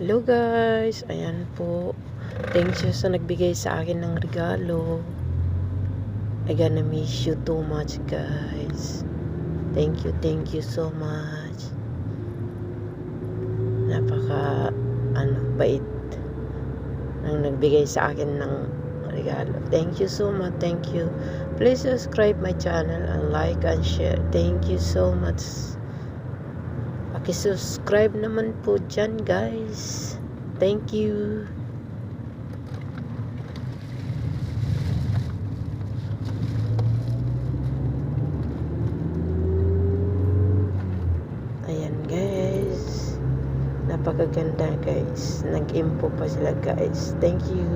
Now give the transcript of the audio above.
Hello guys, ayan po. Thank you sa nagbigay sa akin ng regalo. I gonna miss you too much guys. Thank you so much. Napaka bait nang nagbigay sa akin ng regalo. Thank you so much, thank you. Please subscribe my channel and like and share. Thank you so much. Paki-subscribe naman po dyan guys. Thank you. Ayan guys. Napakaganda guys. Nag-impo pa sila guys. Thank you.